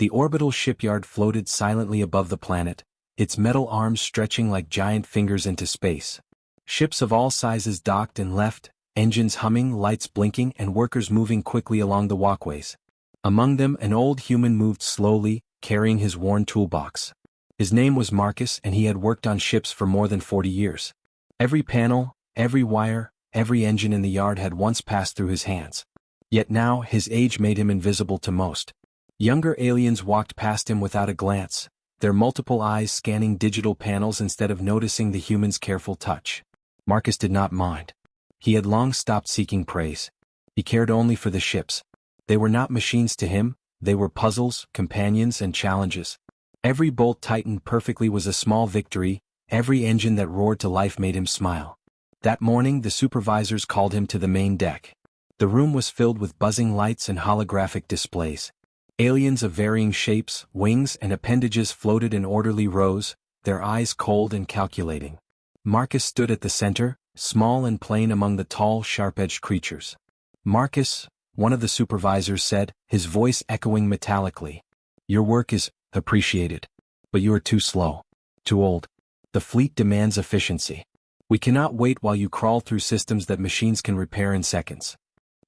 The orbital shipyard floated silently above the planet, its metal arms stretching like giant fingers into space. Ships of all sizes docked and left, engines humming, lights blinking, and workers moving quickly along the walkways. Among them, an old human moved slowly, carrying his worn toolbox. His name was Marcus, and he had worked on ships for more than 40 years. Every panel, every wire, every engine in the yard had once passed through his hands. Yet now, his age made him invisible to most. Younger aliens walked past him without a glance, their multiple eyes scanning digital panels instead of noticing the human's careful touch. Marcus did not mind. He had long stopped seeking praise. He cared only for the ships. They were not machines to him, they were puzzles, companions, and challenges. Every bolt tightened perfectly was a small victory, every engine that roared to life made him smile. That morning the supervisors called him to the main deck. The room was filled with buzzing lights and holographic displays. Aliens of varying shapes, wings, and appendages floated in orderly rows, their eyes cold and calculating. Marcus stood at the center, small and plain among the tall, sharp-edged creatures. "Marcus," one of the supervisors said, his voice echoing metallically. "Your work is appreciated. But you are too slow. Too old. The fleet demands efficiency. We cannot wait while you crawl through systems that machines can repair in seconds."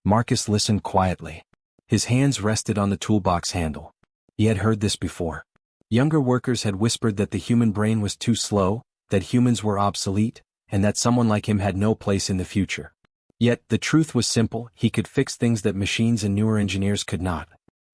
Marcus listened quietly. His hands rested on the toolbox handle. He had heard this before. Younger workers had whispered that the human brain was too slow, that humans were obsolete, and that someone like him had no place in the future. Yet, the truth was simple: he could fix things that machines and newer engineers could not.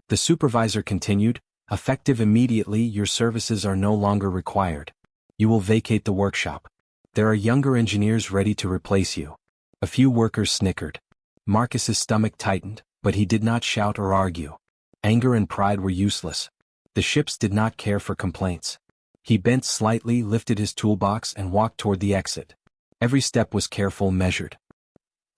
The supervisor continued, "Effective immediately, your services are no longer required. You will vacate the workshop. There are younger engineers ready to replace you." A few workers snickered. Marcus's stomach tightened, but he did not shout or argue. Anger and pride were useless. The ships did not care for complaints. He bent slightly, lifted his toolbox, and walked toward the exit. Every step was careful, measured.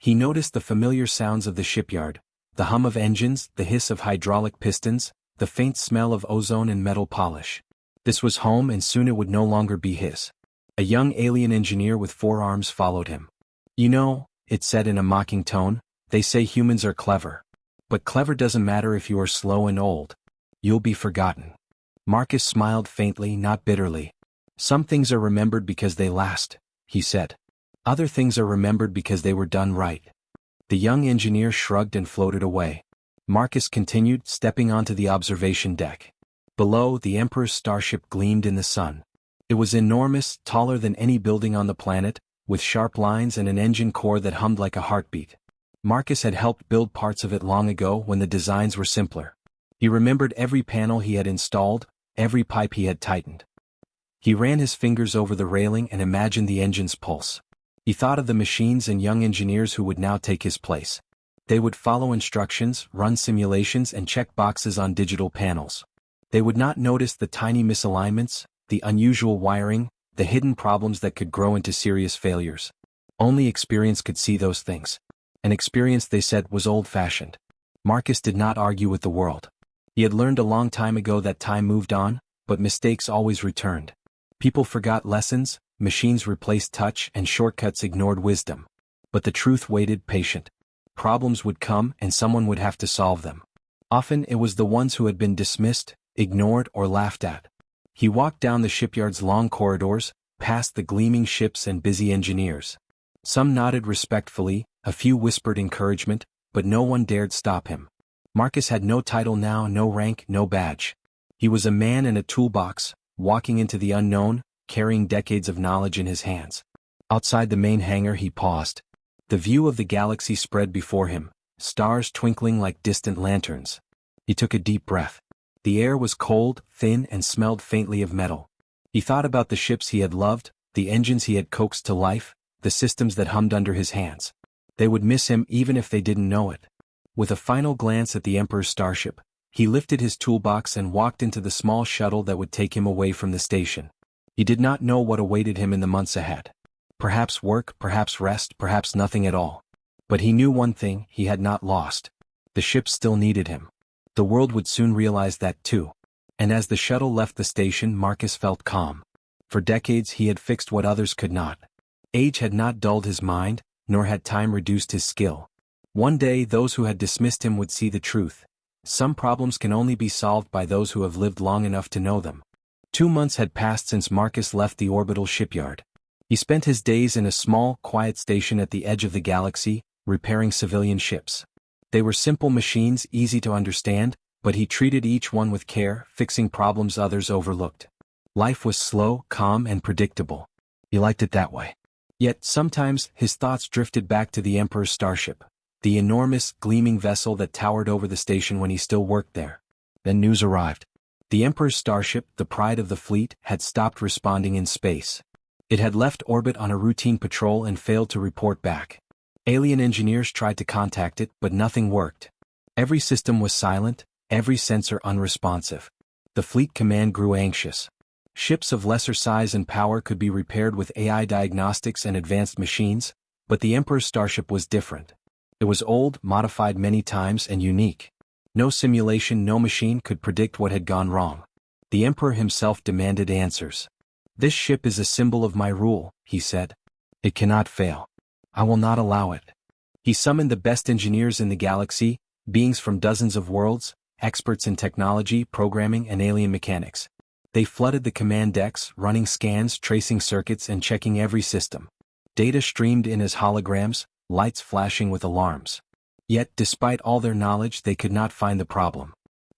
He noticed the familiar sounds of the shipyard, the hum of engines, the hiss of hydraulic pistons, the faint smell of ozone and metal polish. This was home, and soon it would no longer be his. A young alien engineer with 4 arms followed him. "You know," it said in a mocking tone, "they say humans are clever. But clever doesn't matter if you are slow and old. You'll be forgotten." Marcus smiled faintly, not bitterly. "Some things are remembered because they last," he said. "Other things are remembered because they were done right." The young engineer shrugged and floated away. Marcus continued, stepping onto the observation deck. Below, the Emperor's starship gleamed in the sun. It was enormous, taller than any building on the planet, with sharp lines and an engine core that hummed like a heartbeat. Marcus had helped build parts of it long ago when the designs were simpler. He remembered every panel he had installed, every pipe he had tightened. He ran his fingers over the railing and imagined the engine's pulse. He thought of the machines and young engineers who would now take his place. They would follow instructions, run simulations, and check boxes on digital panels. They would not notice the tiny misalignments, the unusual wiring, the hidden problems that could grow into serious failures. Only experience could see those things. And experience, they said, was old-fashioned. Marcus did not argue with the world. He had learned a long time ago that time moved on, but mistakes always returned. People forgot lessons, machines replaced touch, and shortcuts ignored wisdom. But the truth waited, patient. Problems would come, and someone would have to solve them. Often it was the ones who had been dismissed, ignored, or laughed at. He walked down the shipyard's long corridors, past the gleaming ships and busy engineers. Some nodded respectfully, a few whispered encouragement, but no one dared stop him. Marcus had no title now, no rank, no badge. He was a man in a toolbox, walking into the unknown, carrying decades of knowledge in his hands. Outside the main hangar he paused. The view of the galaxy spread before him, stars twinkling like distant lanterns. He took a deep breath. The air was cold, thin, and smelled faintly of metal. He thought about the ships he had loved, the engines he had coaxed to life, the systems that hummed under his hands. They would miss him even if they didn't know it. With a final glance at the Emperor's starship, he lifted his toolbox and walked into the small shuttle that would take him away from the station. He did not know what awaited him in the months ahead. Perhaps work, perhaps rest, perhaps nothing at all. But he knew one thing: he had not lost. The ship still needed him. The world would soon realize that too. And as the shuttle left the station, Marcus felt calm. For decades he had fixed what others could not. Age had not dulled his mind, nor had time reduced his skill. One day those who had dismissed him would see the truth. Some problems can only be solved by those who have lived long enough to know them. 2 months had passed since Marcus left the orbital shipyard. He spent his days in a small, quiet station at the edge of the galaxy, repairing civilian ships. They were simple machines, easy to understand, but he treated each one with care, fixing problems others overlooked. Life was slow, calm, and predictable. He liked it that way. Yet sometimes his thoughts drifted back to the Emperor's starship, the enormous, gleaming vessel that towered over the station when he still worked there. Then news arrived. The Emperor's starship, the pride of the fleet, had stopped responding in space. It had left orbit on a routine patrol and failed to report back. Alien engineers tried to contact it, but nothing worked. Every system was silent, every sensor unresponsive. The fleet command grew anxious. Ships of lesser size and power could be repaired with AI diagnostics and advanced machines, but the Emperor's starship was different. It was old, modified many times, and unique. No simulation, no machine could predict what had gone wrong. The Emperor himself demanded answers. "This ship is a symbol of my rule," he said. "It cannot fail. I will not allow it." He summoned the best engineers in the galaxy, beings from dozens of worlds, experts in technology, programming, and alien mechanics. They flooded the command decks, running scans, tracing circuits, and checking every system. Data streamed in as holograms, lights flashing with alarms. Yet, despite all their knowledge, they could not find the problem.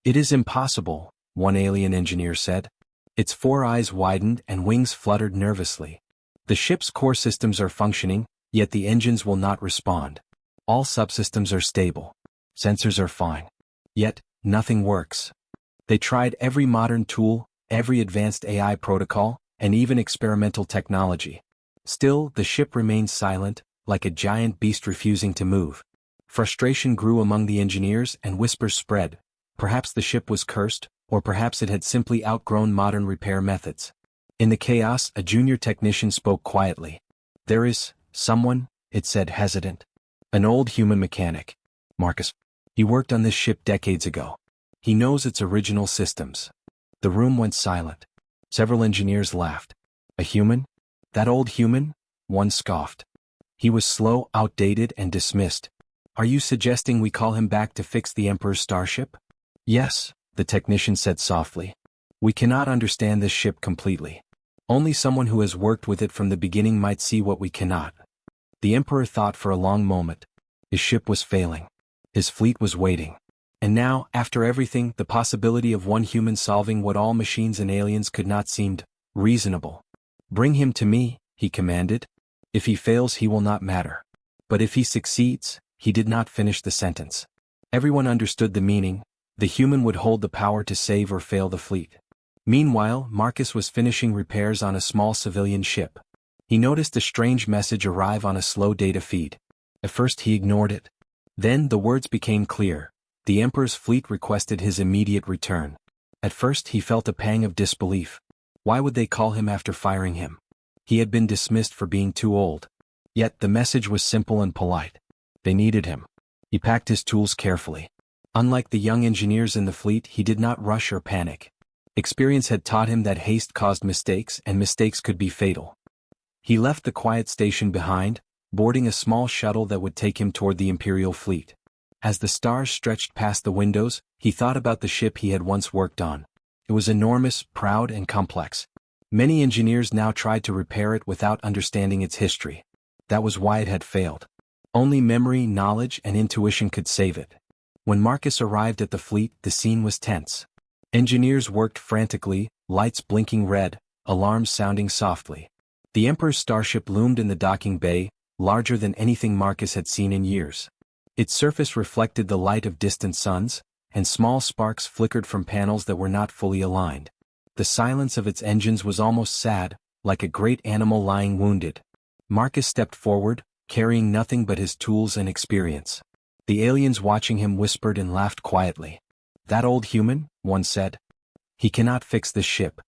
"It is impossible," one alien engineer said. Its 4 eyes widened and wings fluttered nervously. "The ship's core systems are functioning, yet the engines will not respond. All subsystems are stable. Sensors are fine. Yet, nothing works." They tried every modern tool, every advanced AI protocol, and even experimental technology. Still, the ship remained silent, like a giant beast refusing to move. Frustration grew among the engineers and whispers spread. Perhaps the ship was cursed, or perhaps it had simply outgrown modern repair methods. In the chaos, a junior technician spoke quietly. "There is someone," it said, hesitant. "An old human mechanic. Marcus. He worked on this ship decades ago. He knows its original systems." The room went silent. Several engineers laughed. "A human? That old human?" One scoffed. "He was slow, outdated, and dismissed. Are you suggesting we call him back to fix the Emperor's starship?" "Yes," the technician said softly. "We cannot understand this ship completely. Only someone who has worked with it from the beginning might see what we cannot." The Emperor thought for a long moment. His ship was failing. His fleet was waiting. And now, after everything, the possibility of one human solving what all machines and aliens could not seemed reasonable. "Bring him to me," he commanded. "If he fails, he will not matter. But if he succeeds," he did not finish the sentence. Everyone understood the meaning. The human would hold the power to save or fail the fleet. Meanwhile, Marcus was finishing repairs on a small civilian ship. He noticed a strange message arrive on a slow data feed. At first he ignored it. Then the words became clear. The Emperor's fleet requested his immediate return. At first he felt a pang of disbelief. Why would they call him after firing him? He had been dismissed for being too old. Yet the message was simple and polite. They needed him. He packed his tools carefully. Unlike the young engineers in the fleet, he did not rush or panic. Experience had taught him that haste caused mistakes, and mistakes could be fatal. He left the quiet station behind, boarding a small shuttle that would take him toward the Imperial fleet. As the stars stretched past the windows, he thought about the ship he had once worked on. It was enormous, proud, and complex. Many engineers now tried to repair it without understanding its history. That was why it had failed. Only memory, knowledge, and intuition could save it. When Marcus arrived at the fleet, the scene was tense. Engineers worked frantically, lights blinking red, alarms sounding softly. The Emperor's starship loomed in the docking bay, larger than anything Marcus had seen in years. Its surface reflected the light of distant suns, and small sparks flickered from panels that were not fully aligned. The silence of its engines was almost sad, like a great animal lying wounded. Marcus stepped forward, carrying nothing but his tools and experience. The aliens watching him whispered and laughed quietly. "That old human," one said. "He cannot fix this ship.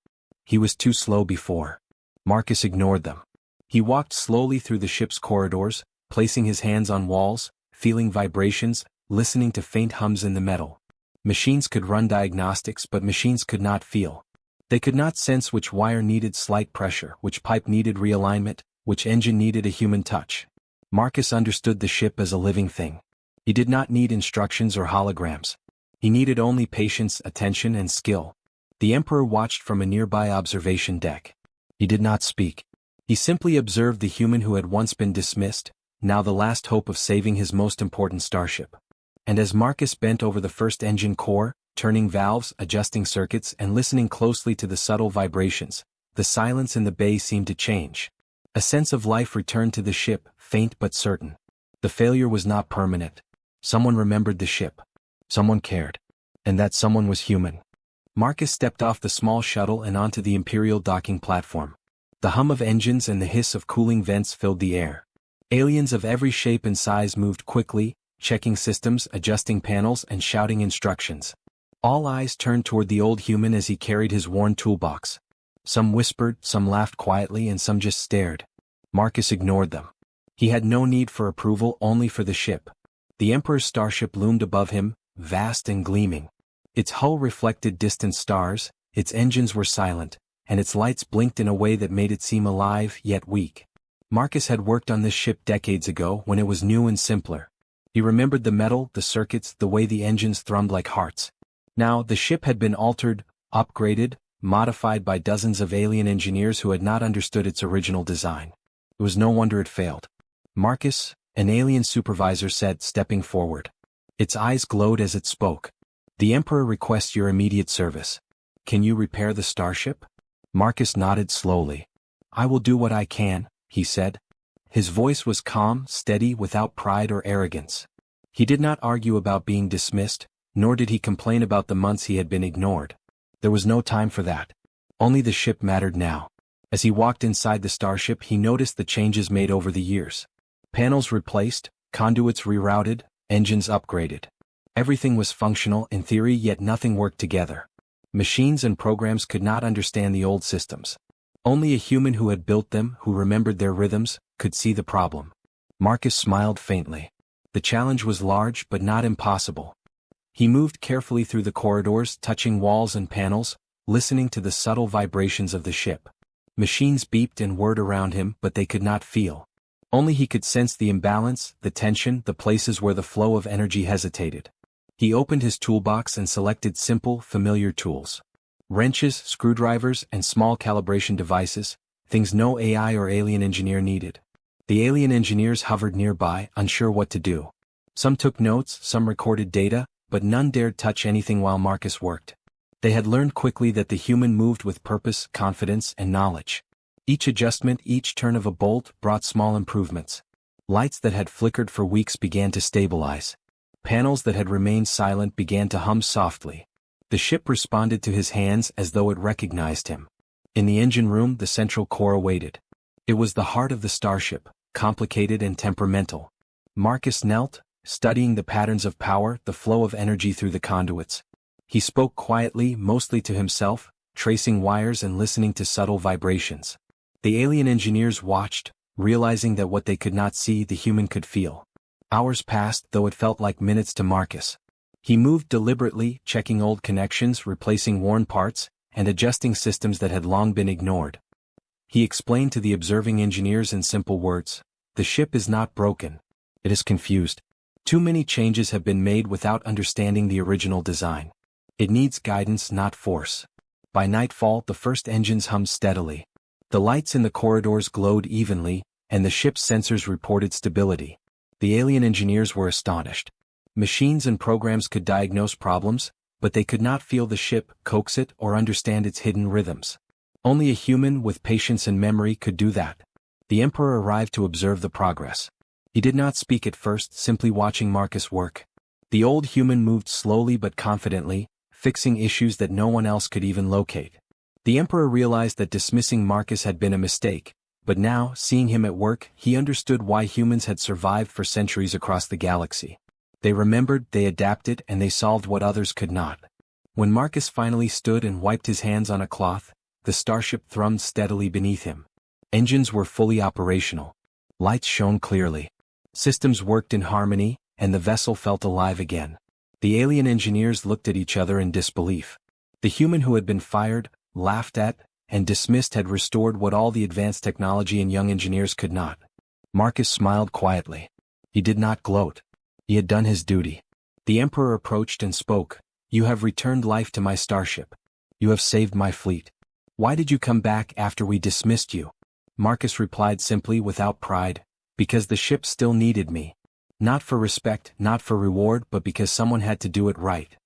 He was too slow before." Marcus ignored them. He walked slowly through the ship's corridors, placing his hands on walls, feeling vibrations, listening to faint hums in the metal. Machines could run diagnostics, but machines could not feel. They could not sense which wire needed slight pressure, which pipe needed realignment, which engine needed a human touch. Marcus understood the ship as a living thing. He did not need instructions or holograms. He needed only patience, attention, and skill. The Emperor watched from a nearby observation deck. He did not speak. He simply observed the human who had once been dismissed, now the last hope of saving his most important starship. And as Marcus bent over the first engine core, turning valves, adjusting circuits, and listening closely to the subtle vibrations, the silence in the bay seemed to change. A sense of life returned to the ship, faint but certain. The failure was not permanent. Someone remembered the ship. Someone cared. And that someone was human. Marcus stepped off the small shuttle and onto the Imperial docking platform. The hum of engines and the hiss of cooling vents filled the air. Aliens of every shape and size moved quickly, checking systems, adjusting panels, and shouting instructions. All eyes turned toward the old human as he carried his worn toolbox. Some whispered, some laughed quietly, and some just stared. Marcus ignored them. He had no need for approval, only for the ship. The Emperor's starship loomed above him, vast and gleaming. Its hull reflected distant stars, its engines were silent, and its lights blinked in a way that made it seem alive yet weak. Marcus had worked on this ship decades ago when it was new and simpler. He remembered the metal, the circuits, the way the engines thrummed like hearts. Now, the ship had been altered, upgraded, modified by dozens of alien engineers who had not understood its original design. It was no wonder it failed. Marcus, an alien supervisor said, stepping forward. Its eyes glowed as it spoke. The Emperor requests your immediate service. Can you repair the starship? Marcus nodded slowly. I will do what I can, he said. His voice was calm, steady, without pride or arrogance. He did not argue about being dismissed, nor did he complain about the months he had been ignored. There was no time for that. Only the ship mattered now. As he walked inside the starship, he noticed the changes made over the years. Panels replaced, conduits rerouted, engines upgraded. Everything was functional in theory, yet nothing worked together. Machines and programs could not understand the old systems. Only a human who had built them, who remembered their rhythms, could see the problem. Marcus smiled faintly. The challenge was large but not impossible. He moved carefully through the corridors, touching walls and panels, listening to the subtle vibrations of the ship. Machines beeped and whirred around him, but they could not feel. Only he could sense the imbalance, the tension, the places where the flow of energy hesitated. He opened his toolbox and selected simple, familiar tools. Wrenches, screwdrivers, and small calibration devices, things no AI or alien engineer needed. The alien engineers hovered nearby, unsure what to do. Some took notes, some recorded data, but none dared touch anything while Marcus worked. They had learned quickly that the human moved with purpose, confidence, and knowledge. Each adjustment, each turn of a bolt, brought small improvements. Lights that had flickered for weeks began to stabilize. Panels that had remained silent began to hum softly. The ship responded to his hands as though it recognized him. In the engine room, the central core awaited. It was the heart of the starship, complicated and temperamental. Marcus knelt, studying the patterns of power, the flow of energy through the conduits. He spoke quietly, mostly to himself, tracing wires and listening to subtle vibrations. The alien engineers watched, realizing that what they could not see, the human could feel. Hours passed, though it felt like minutes to Marcus. He moved deliberately, checking old connections, replacing worn parts, and adjusting systems that had long been ignored. He explained to the observing engineers in simple words, "The ship is not broken. It is confused. Too many changes have been made without understanding the original design. It needs guidance, not force." By nightfall, the first engines hummed steadily. The lights in the corridors glowed evenly, and the ship's sensors reported stability. The alien engineers were astonished. Machines and programs could diagnose problems, but they could not feel the ship, coax it, or understand its hidden rhythms. Only a human with patience and memory could do that. The Emperor arrived to observe the progress. He did not speak at first, simply watching Marcus work. The old human moved slowly but confidently, fixing issues that no one else could even locate. The Emperor realized that dismissing Marcus had been a mistake, but now, seeing him at work, he understood why humans had survived for centuries across the galaxy. They remembered, they adapted, and they solved what others could not. When Marcus finally stood and wiped his hands on a cloth, the starship thrummed steadily beneath him. Engines were fully operational. Lights shone clearly. Systems worked in harmony, and the vessel felt alive again. The alien engineers looked at each other in disbelief. The human who had been fired, laughed at, and dismissed had restored what all the advanced technology and young engineers could not. Marcus smiled quietly. He did not gloat. He had done his duty. The Emperor approached and spoke, You have returned life to my starship. You have saved my fleet. Why did you come back after we dismissed you? Marcus replied simply without pride, because the ship still needed me. Not for respect, not for reward, but because someone had to do it right.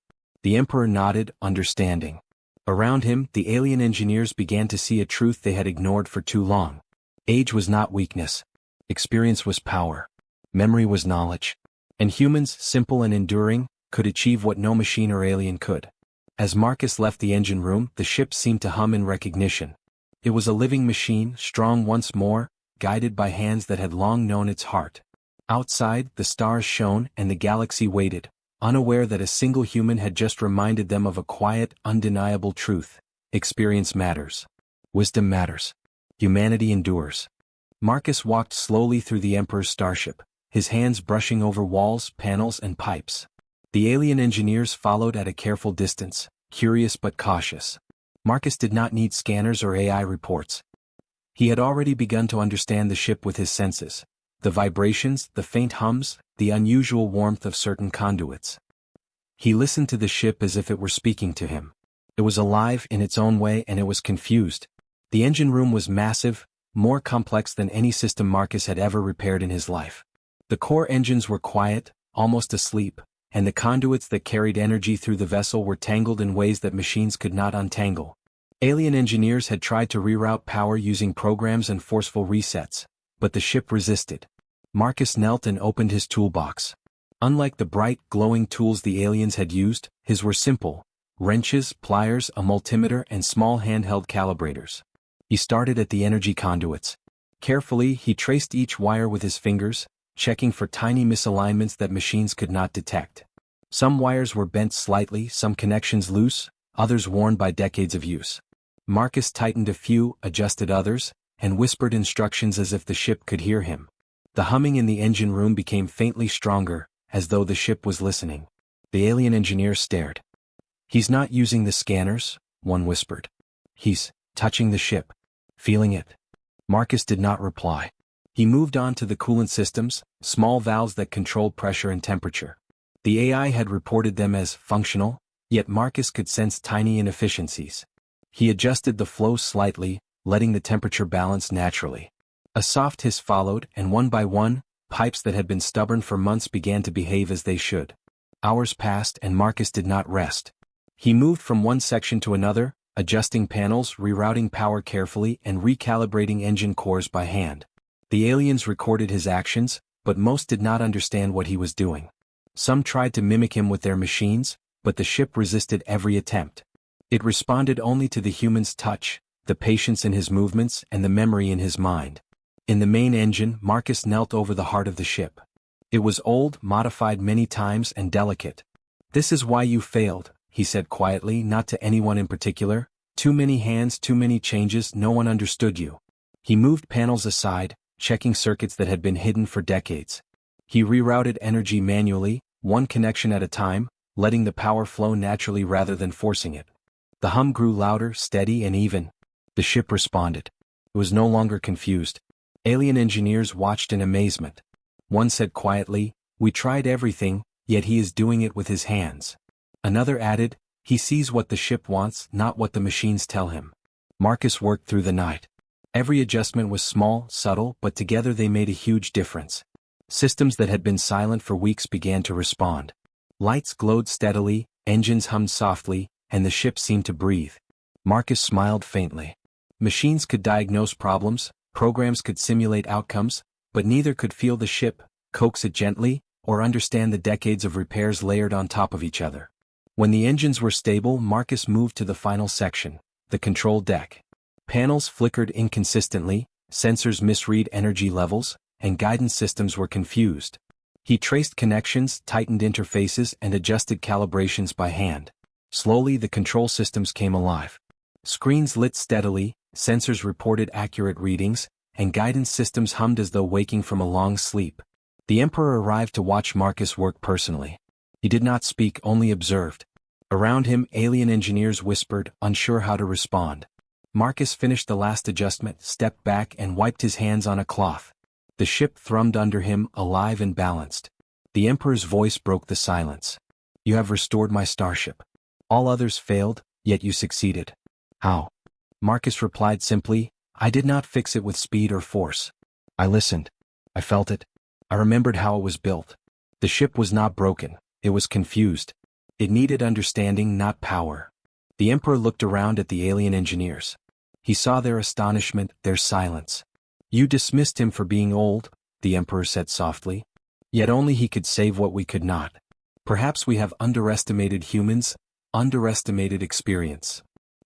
The Emperor nodded, understanding. Around him, the alien engineers began to see a truth they had ignored for too long. Age was not weakness. Experience was power. Memory was knowledge. And humans, simple and enduring, could achieve what no machine or alien could. As Marcus left the engine room, the ship seemed to hum in recognition. It was a living machine, strong once more, guided by hands that had long known its heart. Outside, the stars shone and the galaxy waited, unaware that a single human had just reminded them of a quiet, undeniable truth. Experience matters. Wisdom matters. Humanity endures. Marcus walked slowly through the Emperor's starship, his hands brushing over walls, panels, and pipes. The alien engineers followed at a careful distance, curious but cautious. Marcus did not need scanners or AI reports. He had already begun to understand the ship with his senses. The vibrations, the faint hums, the unusual warmth of certain conduits. He listened to the ship as if it were speaking to him. It was alive in its own way and it was confused. The engine room was massive, more complex than any system Marcus had ever repaired in his life. The core engines were quiet, almost asleep, and the conduits that carried energy through the vessel were tangled in ways that machines could not untangle. Alien engineers had tried to reroute power using programs and forceful resets, but the ship resisted. Marcus knelt and opened his toolbox. Unlike the bright, glowing tools the aliens had used, his were simple: wrenches, pliers, a multimeter, and small handheld calibrators. He started at the energy conduits. Carefully, he traced each wire with his fingers, checking for tiny misalignments that machines could not detect. Some wires were bent slightly, some connections loose, others worn by decades of use. Marcus tightened a few, adjusted others, and whispered instructions as if the ship could hear him. The humming in the engine room became faintly stronger, as though the ship was listening. The alien engineer stared. "He's not using the scanners," one whispered. "He's touching the ship. Feeling it." Marcus did not reply. He moved on to the coolant systems, small valves that controlled pressure and temperature. The AI had reported them as functional, yet Marcus could sense tiny inefficiencies. He adjusted the flow slightly, letting the temperature balance naturally. A soft hiss followed, and one by one, pipes that had been stubborn for months began to behave as they should. Hours passed and Marcus did not rest. He moved from one section to another, adjusting panels, rerouting power carefully, and recalibrating engine cores by hand. The aliens recorded his actions, but most did not understand what he was doing. Some tried to mimic him with their machines, but the ship resisted every attempt. It responded only to the human's touch, the patience in his movements, and the memory in his mind. In the main engine, Marcus knelt over the heart of the ship. It was old, modified many times, and delicate. "This is why you failed," he said quietly, not to anyone in particular. "Too many hands, too many changes, no one understood you." He moved panels aside, checking circuits that had been hidden for decades. He rerouted energy manually, one connection at a time, letting the power flow naturally rather than forcing it. The hum grew louder, steady, and even. The ship responded. It was no longer confused. Alien engineers watched in amazement. One said quietly, "We tried everything, yet he is doing it with his hands." Another added, "He sees what the ship wants, not what the machines tell him." Marcus worked through the night. Every adjustment was small, subtle, but together they made a huge difference. Systems that had been silent for weeks began to respond. Lights glowed steadily, engines hummed softly, and the ship seemed to breathe. Marcus smiled faintly. Machines could diagnose problems, programs could simulate outcomes, but neither could feel the ship, coax it gently, or understand the decades of repairs layered on top of each other. When the engines were stable, Marcus moved to the final section, the control deck. Panels flickered inconsistently, sensors misread energy levels, and guidance systems were confused. He traced connections, tightened interfaces, and adjusted calibrations by hand. Slowly the control systems came alive. Screens lit steadily, sensors reported accurate readings, and guidance systems hummed as though waking from a long sleep. The Emperor arrived to watch Marcus work personally. He did not speak, only observed. Around him, alien engineers whispered, unsure how to respond. Marcus finished the last adjustment, stepped back, and wiped his hands on a cloth. The ship thrummed under him, alive and balanced. The Emperor's voice broke the silence. "You have restored my starship. All others failed, yet you succeeded. How? Marcus replied simply, I did not fix it with speed or force. I listened. I felt it. I remembered how it was built. The ship was not broken, it was confused. It needed understanding, not power. The Emperor looked around at the alien engineers. He saw their astonishment, their silence. You dismissed him for being old, the Emperor said softly. Yet only he could save what we could not. Perhaps we have underestimated humans, underestimated experience.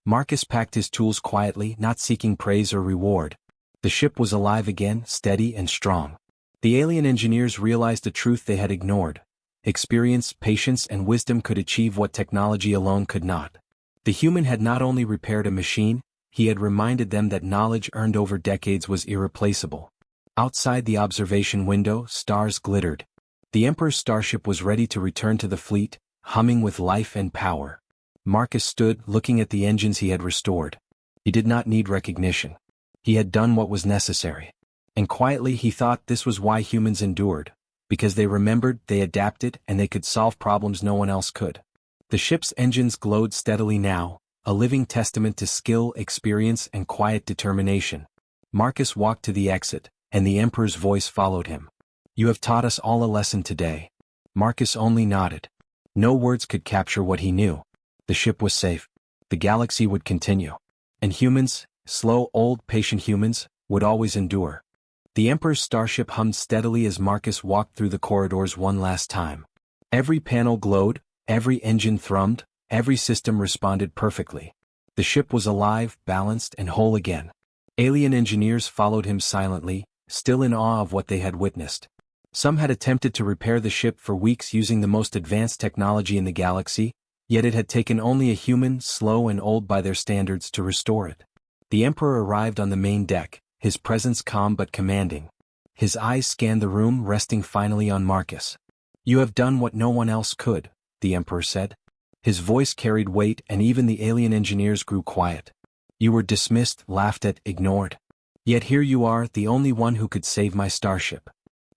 Marcus packed his tools quietly, not seeking praise or reward. The ship was alive again, steady and strong. The alien engineers realized a truth they had ignored. Experience, patience, and wisdom could achieve what technology alone could not. The human had not only repaired a machine, he had reminded them that knowledge earned over decades was irreplaceable. Outside the observation window, stars glittered. The Emperor's starship was ready to return to the fleet, humming with life and power. Marcus stood, looking at the engines he had restored. He did not need recognition. He had done what was necessary. And quietly he thought this was why humans endured, because they remembered, they adapted, and they could solve problems no one else could. The ship's engines glowed steadily now, a living testament to skill, experience, and quiet determination. Marcus walked to the exit, and the Emperor's voice followed him. You have taught us all a lesson today. Marcus only nodded. No words could capture what he knew. The ship was safe. The galaxy would continue. And humans, slow, old, patient humans, would always endure. The Emperor's starship hummed steadily as Marcus walked through the corridors one last time. Every panel glowed, every engine thrummed, every system responded perfectly. The ship was alive, balanced, and whole again. Alien engineers followed him silently, still in awe of what they had witnessed. Some had attempted to repair the ship for weeks using the most advanced technology in the galaxy, yet it had taken only a human, slow and old by their standards, to restore it. The Emperor arrived on the main deck, his presence calm but commanding. His eyes scanned the room, resting finally on Marcus. You have done what no one else could, the Emperor said. His voice carried weight, and even the alien engineers grew quiet. You were dismissed, laughed at, ignored. Yet here you are, the only one who could save my starship.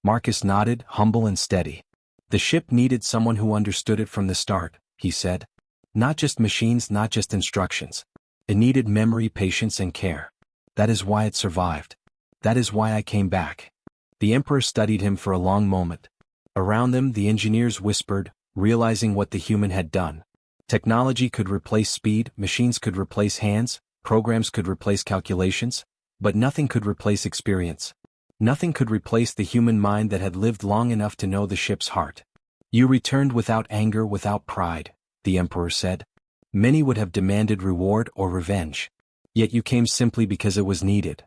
Marcus nodded, humble and steady. The ship needed someone who understood it from the start, he said. Not just machines, not just instructions. It needed memory, patience, and care. That is why it survived. That is why I came back. The Emperor studied him for a long moment. Around them, the engineers whispered, realizing what the human had done. Technology could replace speed, machines could replace hands, programs could replace calculations, but nothing could replace experience. Nothing could replace the human mind that had lived long enough to know the ship's heart. You returned without anger, without pride, the Emperor said. Many would have demanded reward or revenge. Yet you came simply because it was needed.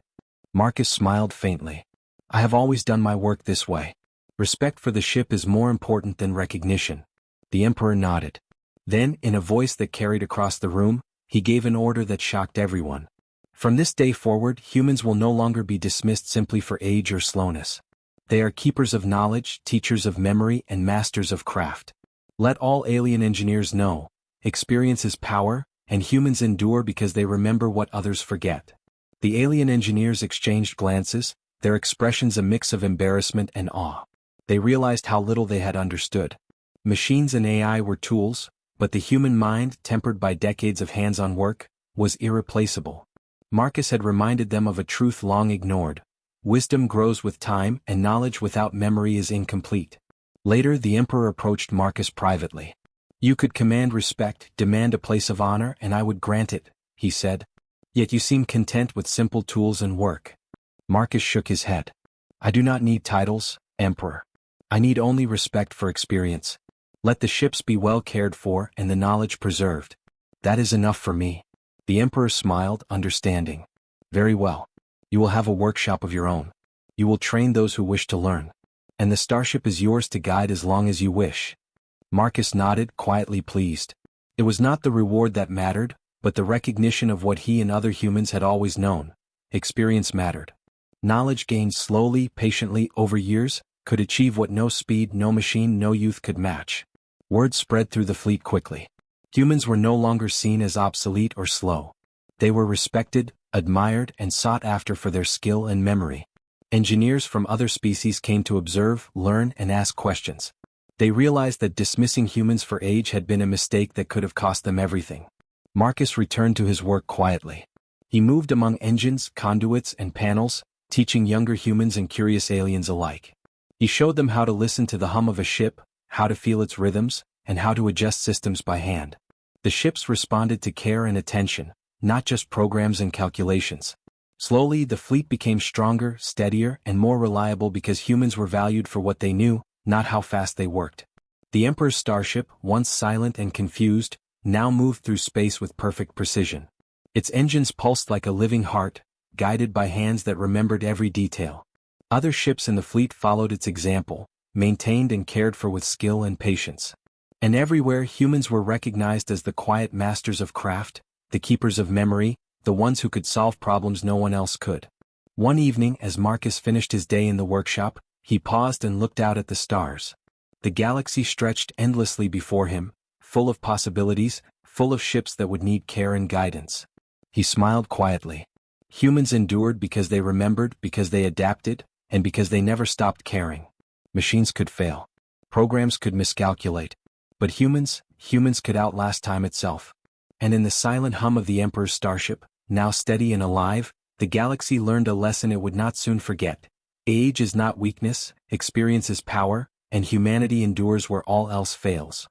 Marcus smiled faintly. I have always done my work this way. Respect for the ship is more important than recognition. The Emperor nodded. Then, in a voice that carried across the room, he gave an order that shocked everyone. From this day forward, humans will no longer be dismissed simply for age or slowness. They are keepers of knowledge, teachers of memory, and masters of craft. Let all alien engineers know, experience is power, and humans endure because they remember what others forget. The alien engineers exchanged glances, their expressions a mix of embarrassment and awe. They realized how little they had understood. Machines and AI were tools, but the human mind, tempered by decades of hands-on work, was irreplaceable. Marcus had reminded them of a truth long ignored. Wisdom grows with time, and knowledge without memory is incomplete. Later, the Emperor approached Marcus privately. You could command respect, demand a place of honor, and I would grant it, he said. Yet you seem content with simple tools and work. Marcus shook his head. I do not need titles, Emperor. I need only respect for experience. Let the ships be well cared for and the knowledge preserved. That is enough for me. The Emperor smiled, understanding. Very well. You will have a workshop of your own. You will train those who wish to learn. And the starship is yours to guide as long as you wish. Marcus nodded, quietly pleased. It was not the reward that mattered, but the recognition of what he and other humans had always known. Experience mattered. Knowledge gained slowly, patiently, over years, could achieve what no speed, no machine, no youth could match. Word spread through the fleet quickly. Humans were no longer seen as obsolete or slow. They were respected, admired, and sought after for their skill and memory. Engineers from other species came to observe, learn, and ask questions. They realized that dismissing humans for age had been a mistake that could have cost them everything. Marcus returned to his work quietly. He moved among engines, conduits, and panels, teaching younger humans and curious aliens alike. He showed them how to listen to the hum of a ship, how to feel its rhythms, and how to adjust systems by hand. The ships responded to care and attention, not just programs and calculations. Slowly, the fleet became stronger, steadier, and more reliable because humans were valued for what they knew, not how fast they worked. The Emperor's starship, once silent and confused, now moved through space with perfect precision. Its engines pulsed like a living heart, guided by hands that remembered every detail. Other ships in the fleet followed its example, maintained and cared for with skill and patience. And everywhere humans were recognized as the quiet masters of craft, the keepers of memory, the ones who could solve problems no one else could. One evening, as Marcus finished his day in the workshop, he paused and looked out at the stars. The galaxy stretched endlessly before him, full of possibilities, full of ships that would need care and guidance. He smiled quietly. Humans endured because they remembered, because they adapted, and because they never stopped caring. Machines could fail. Programs could miscalculate. But humans could outlast time itself. And in the silent hum of the Emperor's starship, now steady and alive, the galaxy learned a lesson it would not soon forget. Age is not weakness, experience is power, and humanity endures where all else fails.